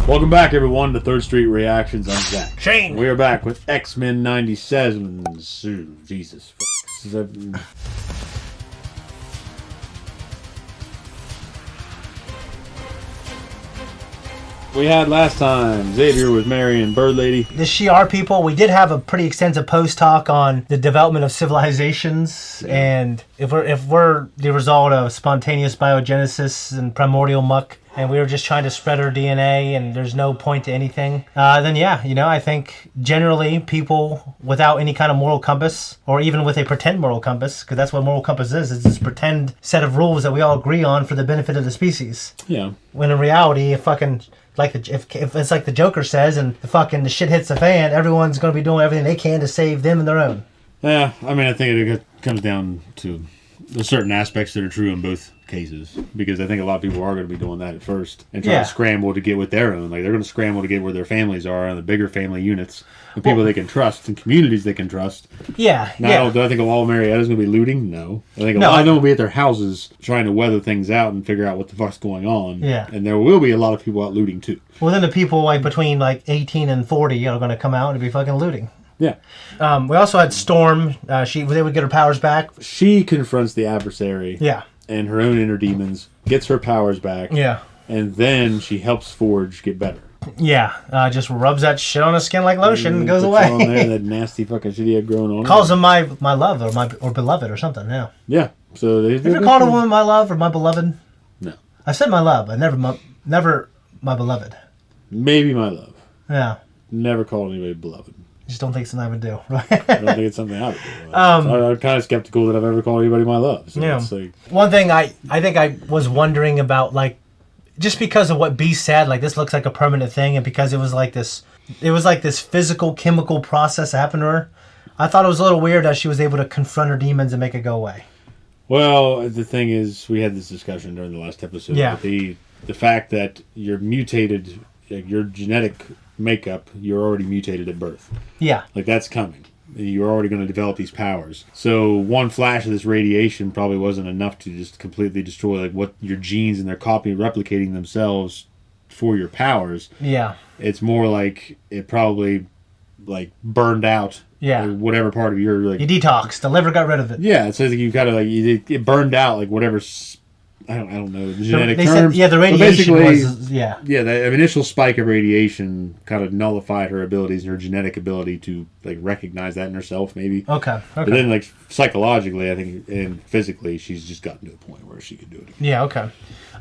Welcome back, everyone, to Third Street Reactions. I'm Zach. Shane. We are back with X-Men 97. Jesus. We had last time Xavier with Mary and Bird Lady. The Shi'ar people, we did have a pretty extensive post talk on the development of civilizations, and if we're the result of spontaneous biogenesis and primordial muck, and we were just trying to spread our DNA, and there's no point to anything, then yeah, I think generally people without any kind of moral compass, or even with a pretend moral compass, because that's what moral compass is, it's this pretend set of rules that we all agree on for the benefit of the species. Yeah. When in reality, if it's like the Joker says, and the shit hits the fan, everyone's going to be doing everything they can to save them and their own. Yeah, I mean, I think it comes down to there's certain aspects that are true in both cases, because I think a lot of people are going to be doing that at first and trying to scramble to get with their own. Like, they're going to scramble to get where their families are and the bigger family units and people they can trust and communities they can trust. Yeah. Now, do I think all Marietta's going to be looting? No. I think a lot of them will be at their houses trying to weather things out and figure out what the fuck's going on. Yeah. And there will be a lot of people out looting too. Well, then the people between 18 and 40 are going to come out and be fucking looting. Yeah. We also had Storm. They would get her powers back. She confronts the adversary. Yeah. And her own inner demons, gets her powers back. Yeah. And then she helps Forge get better. Yeah. Just rubs that shit on his skin like lotion and goes away. On there, that nasty fucking shit he had growing on. Calls him my love or beloved or something. Yeah. Yeah. So they. Have you ever called a woman my love or my beloved? No. I said my love. I never my beloved. Maybe my love. Yeah. Never called anybody beloved. Just don't think it's something I would do. I don't think it's something I would do. I'm kind of skeptical that I've ever called anybody my love. So yeah. It's like, one thing I think I was wondering about, just because of what B said, this looks like a permanent thing, and because it was like this physical, chemical process that happened to her, I thought it was a little weird that she was able to confront her demons and make it go away. Well, the thing is, we had this discussion during the last episode. Yeah. The fact that you're mutated, your genetic makeup, you're already mutated at birth. Yeah. That's coming. You're already going to develop these powers. So one flash of this radiation probably wasn't enough to just completely destroy what your genes, and they're replicating themselves for your powers. Yeah. It's more like it probably burned out. Yeah. Whatever part of your you detoxed. The liver got rid of it. Yeah. It says you got to it burned out whatever. I don't know the genetic terms. The radiation was Yeah, the initial spike of radiation kind of nullified her abilities and her genetic ability to recognize that in herself, maybe. Okay. But then psychologically, I think, and physically, she's just gotten to a point where she can do it again. Yeah. Okay.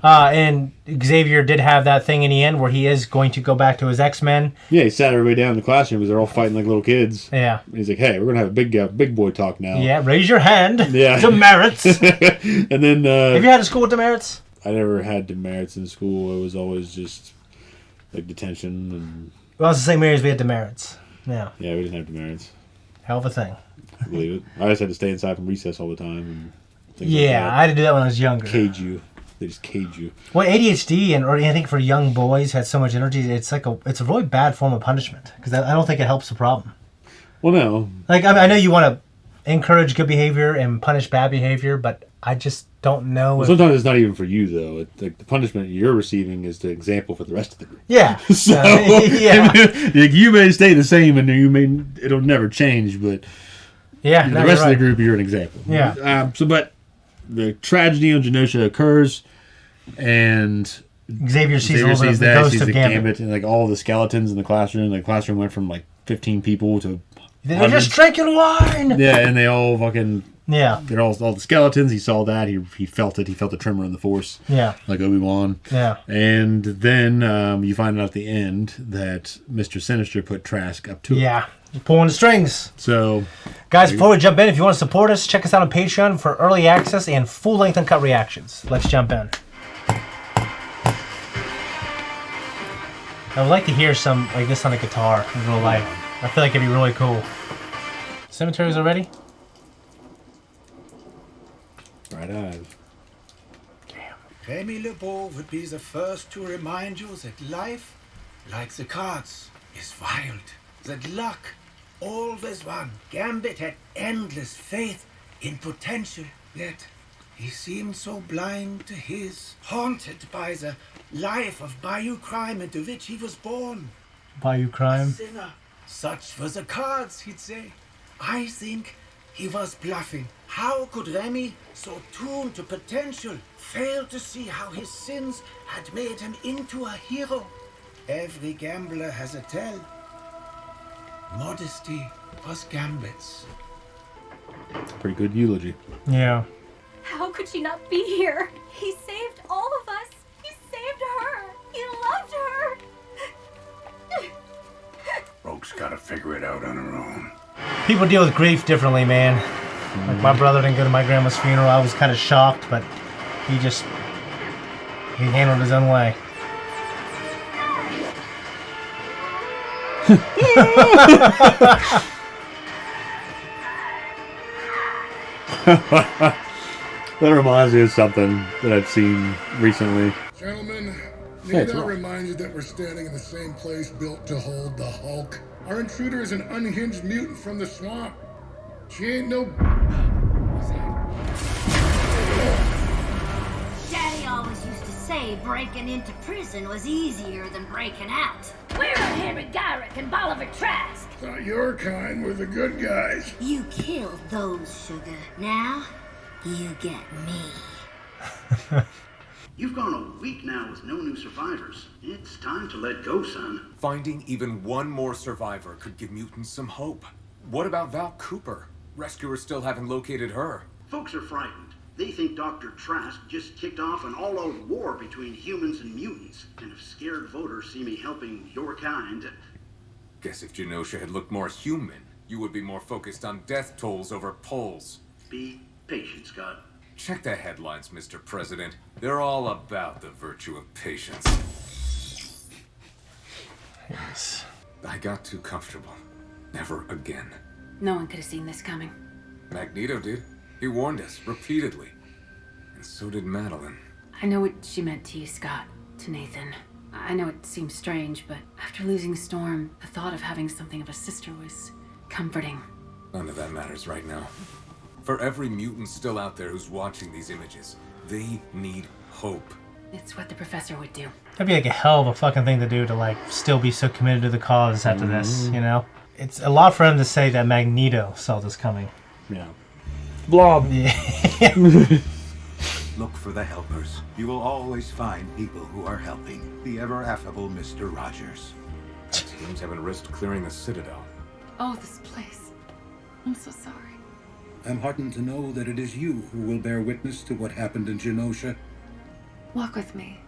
And Xavier did have that thing in the end where he is going to go back to his X-Men. Yeah, he sat everybody down in the classroom because they're all fighting like little kids. Yeah. And he's like, "Hey, we're gonna have a big boy talk now." Yeah, raise your hand. Yeah. Demerits. And then have you had a school with demerits? I never had demerits in school. It was always just detention and. Well, it's the same area as we had demerits. Yeah. Yeah, we didn't have demerits. Hell of a thing. I believe it. I just had to stay inside from recess all the time and things yeah, I had to do that when I was younger. Cage you. They just cage you. Well, ADHD or I think for young boys had so much energy. It's it's a really bad form of punishment because I don't think it helps the problem. Well, no. I know you want to encourage good behavior and punish bad behavior, but I just don't know. Well, sometimes it's not even for you though. The punishment you're receiving is the example for the rest of the group. Yeah. So yeah. You may stay the same and it'll never change, but yeah, the rest of the group you're an example. Yeah. But the tragedy on Genosha occurs, and Xavier sees a little bit of the ghost of Gambit. And all the skeletons in the classroom. The classroom went from 15 people to they're just drinking wine. Yeah, and they all fucking they're all the skeletons. He saw that. He felt it. He felt the tremor in the Force. Yeah, like Obi-Wan. Yeah, and then you find out at the end that Mr. Sinister put Trask up to it. Yeah. Pulling the strings. So, guys, before we jump in, if you want to support us, check us out on Patreon for early access and full-length uncut reactions. Let's jump in. I would like to hear some like this on a guitar in real life. I feel like it'd be really cool. Cemeteries already? Right on. Damn. Rémi Lebeau would be the first to remind you that life, like the cards, is wild. That luck always won. Gambit had endless faith in potential, yet he seemed so blind to his, haunted by the life of bayou crime into which he was born. Bayou crime. Sinner. Such were the cards, he'd say. I think he was bluffing. How could Remy, so tuned to potential, fail to see how his sins had made him into a hero? Every gambler has a tell. Modesty was Gambit's. Pretty good eulogy. Yeah. How could she not be here? He saved all of us. He saved her. He loved her. Folks gotta figure it out on her own. People deal with grief differently, man. Like my brother didn't go to my grandma's funeral. I was kind of shocked, but he handled his own way. That reminds me of something that I've seen recently. Gentlemen, Hey, need it's I Rob. remind you that we're standing in the same place built to hold the Hulk? Our intruder is an unhinged mutant from the swamp. She ain't no... Daddy always used to say breaking into prison was easier than breaking out. Where are Henry Gyrick and Bolivar Trask? Thought your kind were the good guys. You killed those, Sugar. Now, you get me. You've gone a week now with no new survivors. It's time to let go, son. Finding even one more survivor could give mutants some hope. What about Val Cooper? Rescuers still haven't located her. Folks are frightened. They think Dr. Trask just kicked off an all-out war between humans and mutants. And if scared voters see me helping your kind... Guess if Genosha had looked more human, you would be more focused on death tolls over polls. Be patient, Scott. Check the headlines, Mr. President. They're all about the virtue of patience. Yes. I got too comfortable. Never again. No one could have seen this coming. Magneto did. He warned us repeatedly. And so did Madeline. I know what she meant to you, Scott. To Nathan. I know it seems strange, but after losing Storm, the thought of having something of a sister was comforting. None of that matters right now. For every mutant still out there who's watching these images, they need hope. It's what the professor would do. That'd be like a hell of a fucking thing to do to like still be so committed to the cause after this, you know? It's a lot for him to say that Magneto saw this coming. Yeah. Blob. Yeah. Look for the helpers. You will always find people who are helping. The ever affable Mr. Rogers. Teams haven't risked clearing the Citadel. Oh, this place. I'm so sorry. I'm heartened to know that it is you who will bear witness to what happened in Genosha. Walk with me.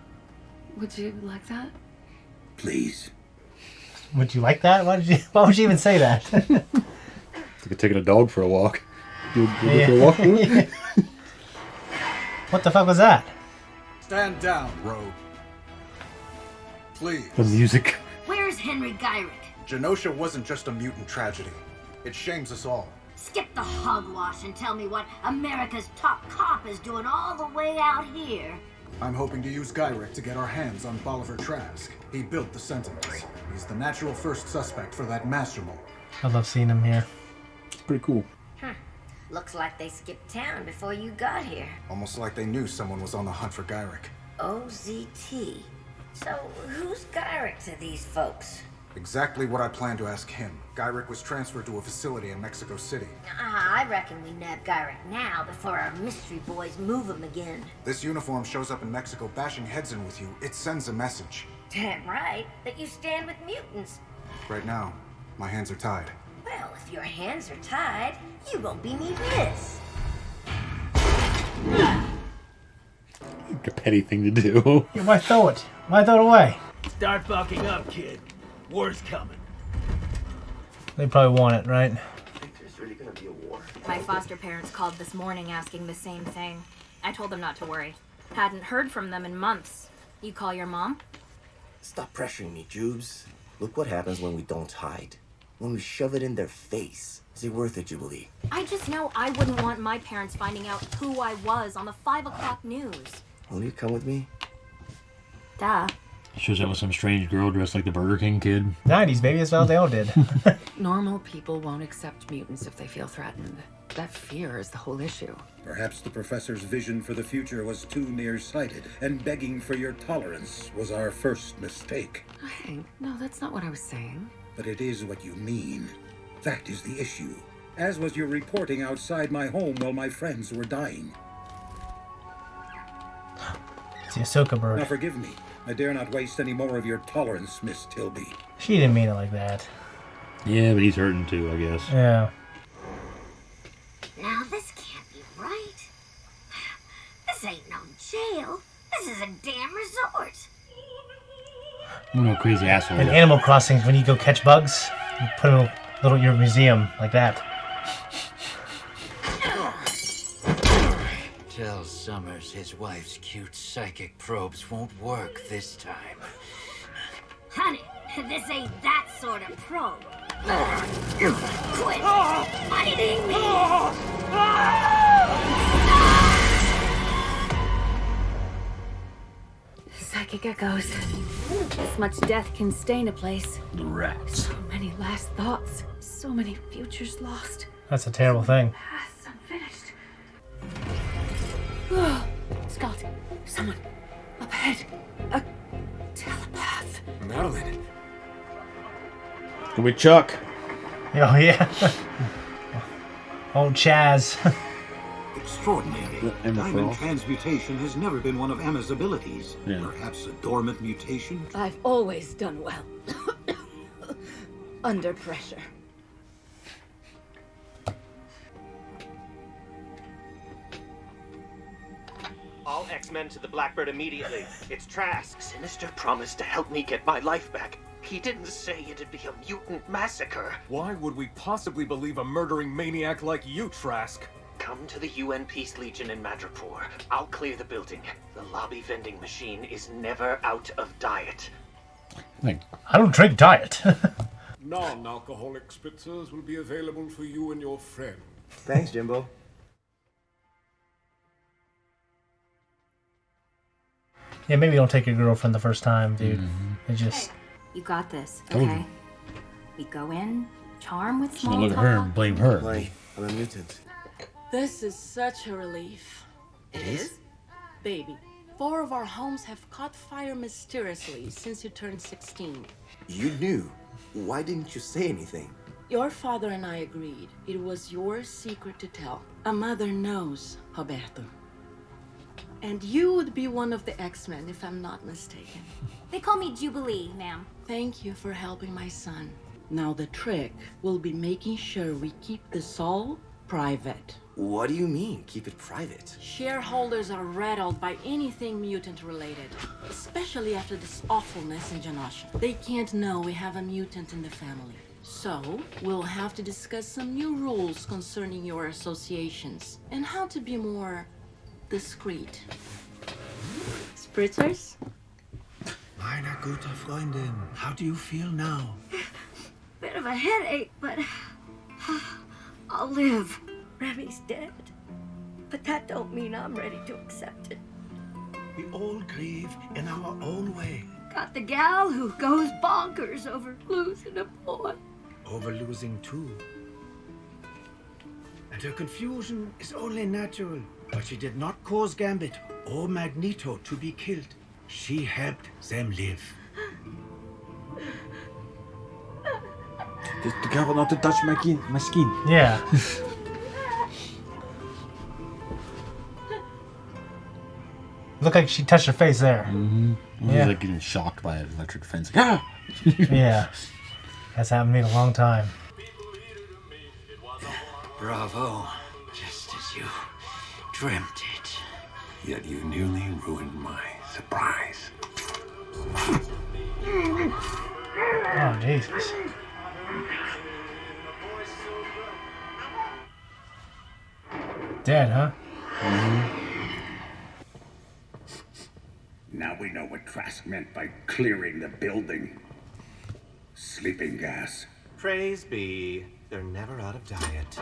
Would you like that? Please. Would you like that? Why would you even say that? It's like taking a dog for a walk. You go Yeah. for a walk? What the fuck was that? Stand down, Rogue. Please. The music. Where's Henry Gyrick? Genosha wasn't just a mutant tragedy. It shames us all. Skip the hogwash and tell me what America's top cop is doing all the way out here. I'm hoping to use Gyrick to get our hands on Bolivar Trask. He built the Sentinels. He's the natural first suspect for that master mold. I love seeing him here. It's pretty cool. Looks like they skipped town before you got here. Almost like they knew someone was on the hunt for Gyrick. OZT. So, who's Gyrick to these folks? Exactly what I planned to ask him. Gyrick was transferred to a facility in Mexico City. I reckon we nab Gyrick now before our mystery boys move him again. This uniform shows up in Mexico bashing heads in with you. It sends a message. Damn right, that you stand with mutants. Right now, my hands are tied. Well, if your hands are tied, you won't be needing this. A petty thing to do. Yeah, why throw it? Why throw it away? Start bucking up, kid. War's coming. They probably want it, right? There's really gonna be a war. My foster parents called this morning asking the same thing. I told them not to worry. Hadn't heard from them in months. You call your mom? Stop pressuring me, Jubes. Look what happens when we don't hide. When we shove it in their face. Is it worth it, Jubilee? I just know I wouldn't want my parents finding out who I was on the 5 o'clock news. Will you come with me? Duh. Shows up with some strange girl dressed like the Burger King kid. 90s, baby. That's what they all did. Normal people won't accept mutants if they feel threatened. That fear is the whole issue. Perhaps the professor's vision for the future was too nearsighted, and begging for your tolerance was our first mistake. Hey, no, that's not what I was saying. But it is what you mean. That is the issue. As was your reporting outside my home while my friends were dying. It's the Ahsoka bird. Now forgive me. I dare not waste any more of your tolerance, Miss Tilby. She didn't mean it like that. Yeah, but he's hurting too, I guess. Yeah. Now this can't be right. This ain't no jail. This is a damn resort. You know, crazy asshole. In Animal Crossing, when you go catch bugs, you put them in a little your museum like that. Tell Summers his wife's cute psychic probes won't work this time. Honey, this ain't that sort of probe. Quit fighting me! Psychic echoes. This much death can stain a place. The rats. So many last thoughts. So many futures lost. That's a terrible thing. Paths unfinished. Scott, someone up ahead. A telepath. Madeline. Can we Chuck? Oh, yeah. Old Chaz. Extraordinary. Diamond transmutation has never been one of Emma's abilities. Yeah. Perhaps a dormant mutation? I've always done well. Under pressure. All X-Men to the Blackbird immediately. It's Trask. Sinister promised to help me get my life back. He didn't say it'd be a mutant massacre. Why would we possibly believe a murdering maniac like you, Trask? Come to the UN Peace Legion in Madripoor. I'll clear the building. The lobby vending machine is never out of diet. I don't drink diet. Non-alcoholic spritzers will be available for you and your friend. Thanks, Jimbo. Yeah, maybe don't take your girlfriend the first time, dude. It just... You got this, Told okay? you. We go in, charm with Just small don't look at her and blame her. Like, I'm a mutant. This is such a relief. It is? Baby, 4 of our homes have caught fire mysteriously since you turned 16. You knew. Why didn't you say anything? Your father and I agreed it was your secret to tell. A mother knows, Roberto. And you would be one of the X-Men, if I'm not mistaken. They call me Jubilee, ma'am. Thank you for helping my son. Now the trick will be making sure we keep this all private. What do you mean, keep it private? Shareholders are rattled by anything mutant-related, especially after this awfulness in Genosha. They can't know we have a mutant in the family. So, we'll have to discuss some new rules concerning your associations and how to be more discreet. Spritzers? Meine gute Freundin, how do you feel now? Bit of a headache, but I'll live. Remy's dead. But that don't mean I'm ready to accept it. We all grieve in our own way. Got the gal who goes bonkers over losing a boy. Over losing two. And her confusion is only natural. But she did not cause Gambit or Magneto to be killed. She helped them live. Just be careful not to touch my skin. Yeah. Looked like she touched her face there. Mm-hmm. Yeah. He's like getting shocked by an electric fence. Ah! Yeah. That's happened to me in a long time. Bravo. Just as you dreamt it. Yet you nearly ruined my surprise. Oh, Jesus. Dead, huh? Mm-hmm. Now we know what Trask meant by clearing the building. Sleeping gas. Praise be. They're never out of diet.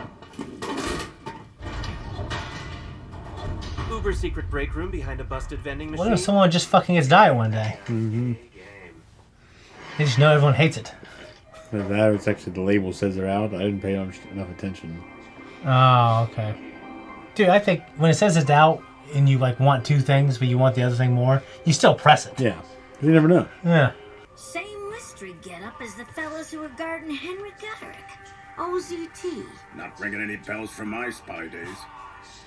Uber secret break room behind a busted vending machine. What if someone just fucking his diet one day? Mm-hmm. They just know everyone hates it. That it's actually the label says they're out. I didn't pay enough attention. Oh, okay. Dude, I think when it says it's out and you like want two things, but you want the other thing more, you still press it. Yeah. You never know. Yeah. Same mystery getup as the fellas who were guarding Henry Goderic. OZT. Not ringing any bells from my spy days.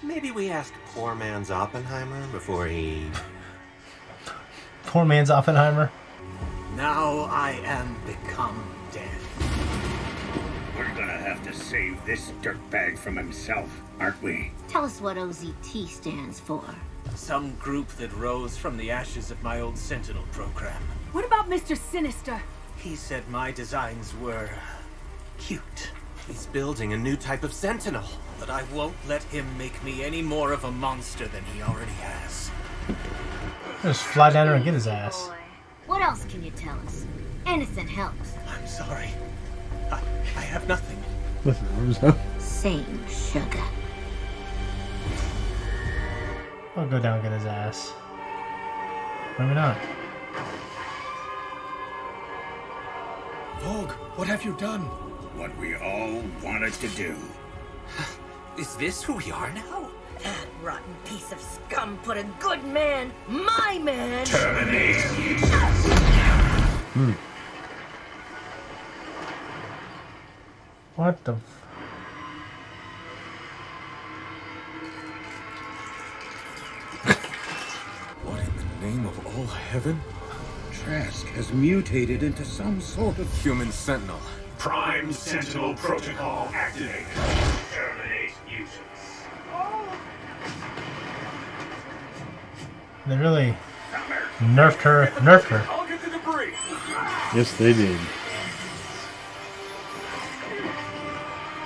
Maybe we ask poor man's Oppenheimer before he... Poor man's Oppenheimer. Now I am become dead. We're gonna have to save this dirtbag from himself, aren't we? Tell us what OZT stands for. Some group that rose from the ashes of my old Sentinel program. What about Mr. Sinister? He said my designs were cute. He's building a new type of Sentinel. But I won't let him make me any more of a monster than he already has. Just fly down there and get his ass. What else can you tell us? Anything helps. I'm sorry. I have nothing. Same sugar. I'll go down and get his ass. Maybe not. Vogue, what have you done? What we all wanted to do. Is this who we are now? That rotten piece of scum put a good man, my man. Terminate. What the? What in the name of all heaven? Trask has mutated into some sort of human sentinel. Prime Sentinel Protocol activated. Terminate mutants. They really nerfed her. Nerfed her. I'll get the debris. Yes, they did.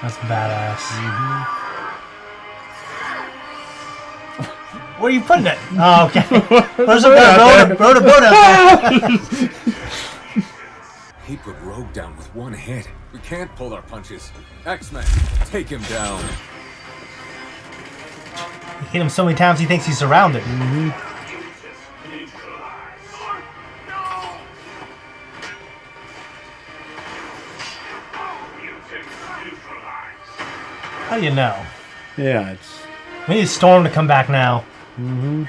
That's badass. Where are you putting it? Oh, okay. There's a boat out there. He put Rogue down with one hit. We can't pull our punches. X-Men, take him down. You hit him so many times he thinks he's surrounded. How do you know? Yeah, it's... We need Storm to come back now. Mm-hmm.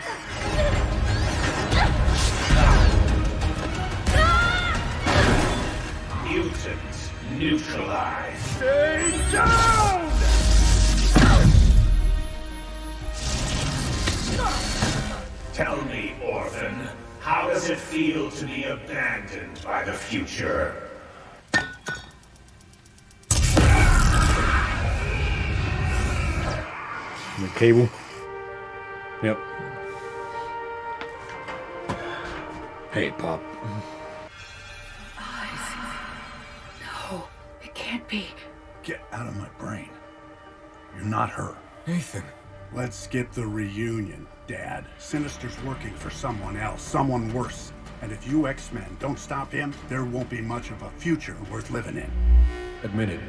Mutants neutralized. Stay down! Tell me, Orphan, how does it feel to be abandoned by the future? The cable. Yep. Hey, Pop. No, it can't be. Get out of my brain. You're not her. Nathan. Let's skip the reunion, Dad. Sinister's working for someone else, someone worse. And if you X-Men don't stop him, there won't be much of a future worth living in. Admit it.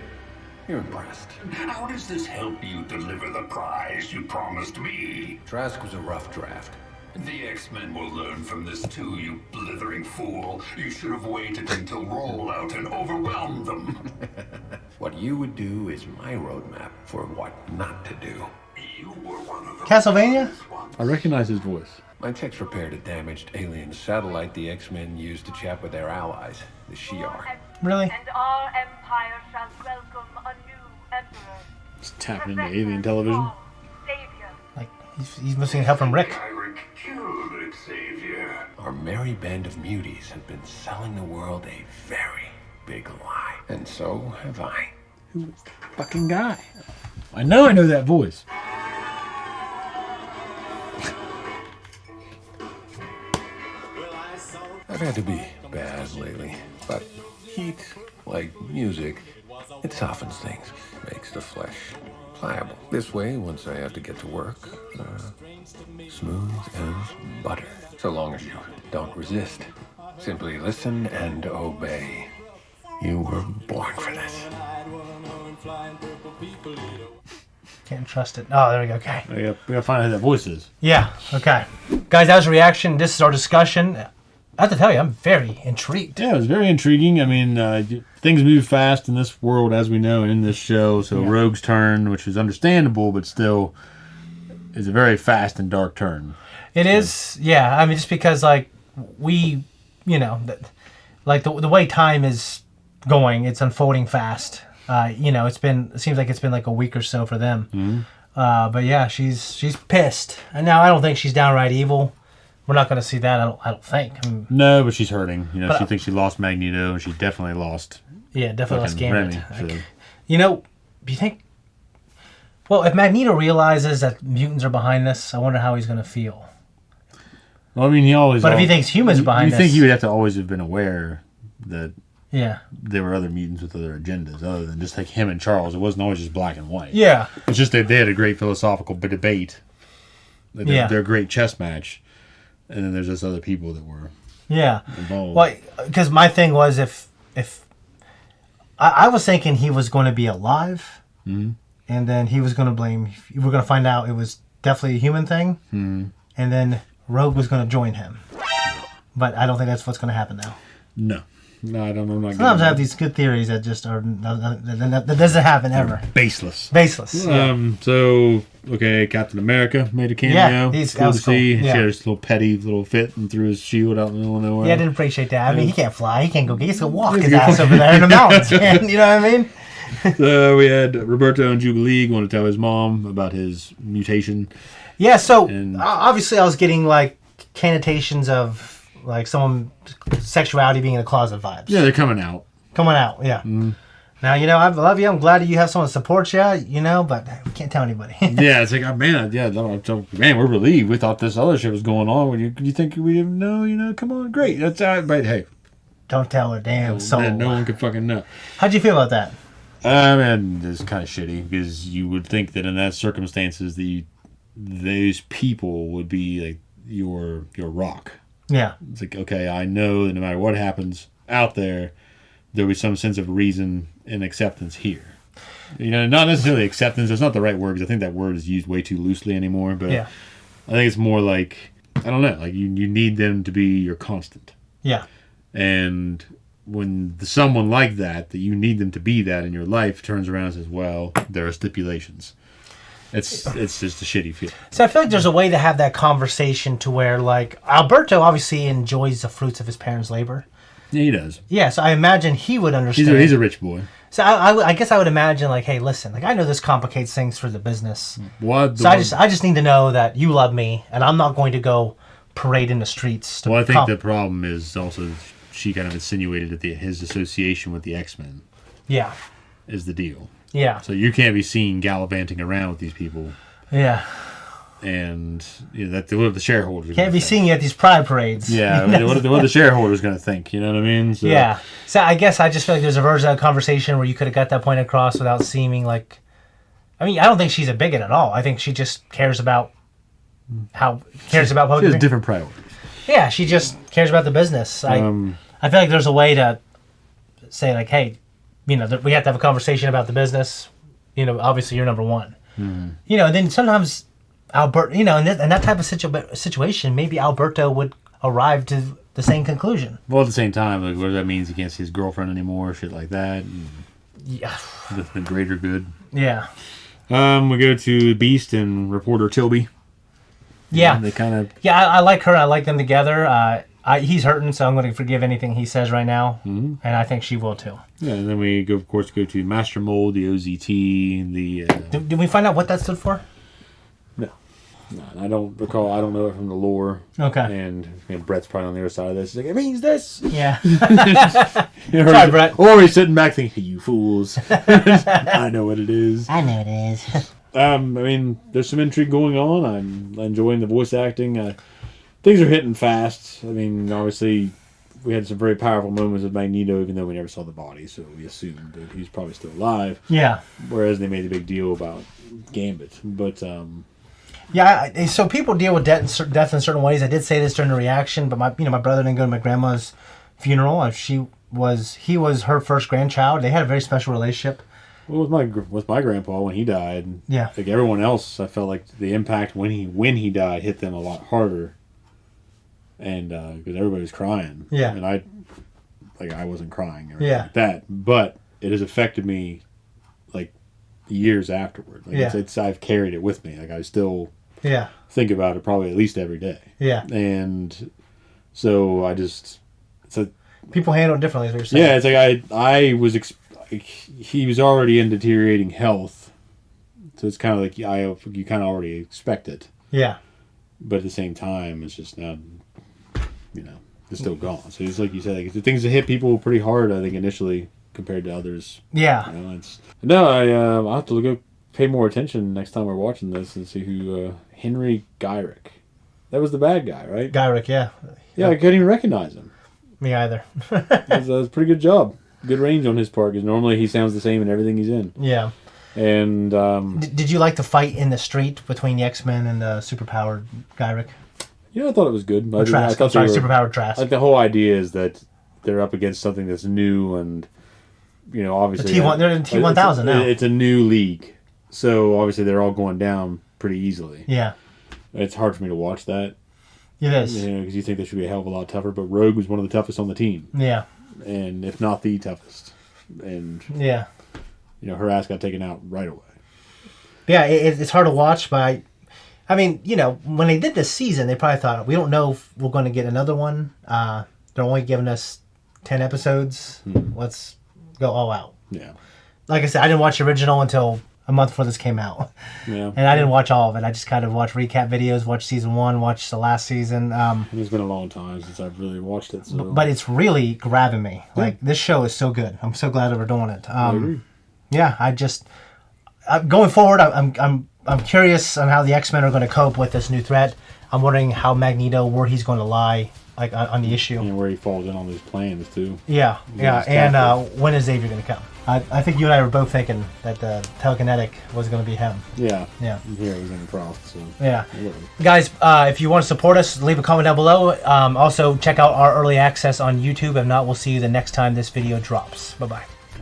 You're impressed. How does this help you deliver the prize you promised me? Trask was a rough draft. The X-Men will learn from this too, you blithering fool. You should have waited until rollout and overwhelmed them. What you would do is my roadmap for what not to do. You were one of the Castlevania? I recognize his voice. My techs repaired a damaged alien satellite the X-Men used to chat with their allies, the Shi'ar. Really? And our empire shall welcome a new emperor. Just tapping into alien television. Savior. Like, he's missing help from Rick. Killed Xavier. Our merry band of muties have been selling the world a very big lie. And so have I. Who is the fucking guy? I know that voice. I've had to be bad lately, but heat, like music, it softens things, makes the flesh pliable. This way, once I have to get to work, smooth as butter. So long as you don't resist. Simply listen and obey. You were born for this. Can't trust it. Oh, there we go. Okay. We gotta find out who that voice is. Yeah. Okay. Guys, that was a reaction. This is our discussion. I have to tell you, I'm very intrigued. Yeah, it was very intriguing. I mean, things move fast in this world, as we know, and in this show. So Rogue's turn, which is understandable, but still is a very fast and dark turn. It is, yeah. I mean, just because, like, we, you know, like the way time is going, it's unfolding fast. You know, it seems like it's been like a week or so for them. Mm-hmm. But yeah, she's pissed. And now I don't think she's downright evil. We're not going to see that, I don't think. I mean, No, but she's hurting. You know, she thinks she lost Magneto, and she definitely lost. Yeah, definitely lost Gambit. Remy, so. You know, do you think? Well, if Magneto realizes that mutants are behind this, I wonder how he's going to feel. Well, I mean, he always. But if he thinks humans are behind you this, think he would have to always have been aware that. Yeah. There were other mutants with other agendas, other than just like him and Charles. It wasn't always just black and white. Yeah. It's just that they had a great philosophical debate. They're a great chess match. And then there's just other people that were involved. Well, because my thing was if I was thinking he was going to be alive, and then he was going to blame. We're going to find out it was definitely a human thing, and then Rogue was going to join him. But I don't think that's what's going to happen now. No, I don't know. Sometimes I have these good theories that just are that doesn't happen ever. Baseless. Yeah. Okay, Captain America made a cameo. Yeah, he's cool to see. cool. Yeah. She had this little petty little fit and threw his shield out in the middle of nowhere. Yeah, I didn't appreciate that. I mean, he can't fly. He can't go. He's gonna walk his ass over there in the mountains. Man. You know what I mean? So we had Roberto and Jubilee going to tell his mom about his mutation. Yeah. So obviously, I was getting like connotations of like someone sexuality being in a closet vibes. Yeah, they're coming out. Yeah. Now, you know, I love you. I'm glad that you have someone that supports you, you know, but we can't tell anybody. Yeah, it's like, man, we're relieved. We thought this other shit was going on. You think we didn't know? You know, come on, great. That's all right, but hey. Don't tell her damn soul. Man, no one can fucking know. How'd you feel about that? Man, it's kind of shitty because you would think that in that circumstances, those people would be like your rock. Yeah. It's like, okay, I know that no matter what happens out there'll be some sense of reason and acceptance here. You know, not necessarily acceptance. That's not the right word because I think that word is used way too loosely anymore. But I think it's more like, I don't know, like you need them to be your constant. Yeah. And when someone like that you need them to be that in your life turns around and says, well, there are stipulations. It's just a shitty feeling. So I feel like there's a way to have that conversation to where, like, Alberto obviously enjoys the fruits of his parents' labor. Yeah, he does. Yeah, so I imagine he would understand. He's a rich boy. So I guess I would imagine, like, hey, listen, like, I know this complicates things for the business. So I just need to know that you love me, and I'm not going to go parade in the streets. Well, I think the problem is also she kind of insinuated that his association with the X-Men. Yeah. Is the deal. Yeah. So you can't be seen gallivanting around with these people. Yeah. And what are the shareholders can't be seeing you at these pride parades. Yeah. What are the shareholders going to think? You know what I mean? So, yeah. So I guess I just feel like there's a version of that conversation where you could have got that point across without seeming like. I mean, I don't think she's a bigot at all. I think she just cares about public. She has different priorities. Yeah, she just cares about the business. I feel like there's a way to say like, hey, you know, we have to have a conversation about the business. You know, obviously you're number one. Mm-hmm. You know, and then sometimes Alberto, you know, in that type of situation, maybe Alberto would arrive to the same conclusion. Well, at the same time, like, what that means, he can't see his girlfriend anymore, shit like that. Yeah. The greater good. Yeah. We go to Beast and reporter Tilby. Yeah. They kind of. Yeah, I like her. I like them together. He's hurting, so I'm going to forgive anything he says right now, and I think she will too. Yeah, and then we go to Master Mold, the OZT, the. Did we find out what that stood for? No, I don't recall. I don't know it from the lore. Okay. And Brett's probably on the other side of this. He's like, it means this. Yeah. Sorry, Brett. Or he's sitting back thinking, hey, you fools. I know what it is. I know what it is. I mean, there's some intrigue going on. I'm enjoying the voice acting. Things are hitting fast. I mean, obviously, we had some very powerful moments with Magneto, even though we never saw the body, so we assumed that he's probably still alive. Yeah. Whereas they made a big deal about Gambit. But, yeah, so people deal with death in certain ways. I did say this during the reaction, but my brother didn't go to my grandma's funeral. He was her first grandchild. They had a very special relationship. Well, with my grandpa when he died, yeah, like everyone else, I felt like the impact when he died hit them a lot harder. and because everybody was crying. Yeah. And I wasn't crying or Yeah. like that, but it has affected me like years afterward. Like Yeah. I've carried it with me. Like I still Yeah. think about it probably at least every day. Yeah. And so it's a People handle it differently, is what you're saying. yeah, it's like I was he was already in deteriorating health, so it's kind of like you kind of already expect it. Yeah. But at the same time, it's just not, it's still gone. So it's like you said, like the things that hit people pretty hard, I think initially compared to others. Yeah. I'll have to go pay more attention next time we're watching this and see who Henry Gyrick. That was the bad guy, right? Gyrick, yeah. Yeah, I couldn't even recognize him. Me either. That was a pretty good job. Good range on his part, because normally he sounds the same in everything he's in. Yeah. And did you like the fight in the street between the X-Men and the superpowered Gyrick? Yeah, I thought it was good. Trask. I'm sorry, superpowered Trask. Like the whole idea is that they're up against something that's new, and obviously they're in T1000 now. It's a new league, so obviously they're all going down pretty easily. Yeah. It's hard for me to watch that. It is. Because you think they should be a hell of a lot tougher, but Rogue was one of the toughest on the team. Yeah. And if not the toughest, and yeah, her ass got taken out right away. Yeah, it's hard to watch, but I mean, when they did this season, they probably thought, we don't know if we're going to get another one. They're only giving us 10 episodes. Let's go all out. Yeah. Like I said, I didn't watch the original until a month before this came out. Yeah. And I didn't watch all of it. I just kind of watched recap videos, watched season 1, watched the last season. It's been a long time since I've really watched it. So. But it's really grabbing me. Like, this show is so good. I'm so glad that we're doing it. I agree. Yeah, going forward, I'm curious on how the X-Men are going to cope with this new threat. I'm wondering how Magneto, where he's going to lie, like on the issue. And where he falls in on his plans, too. Yeah. And when is Xavier going to come? I think you and I were both thinking that the telekinetic was going to be him. Yeah. Yeah. Here it was in the cross. So. Yeah. Guys, if you want to support us, leave a comment down below. Also, check out our early access on YouTube. If not, we'll see you the next time this video drops. Bye-bye.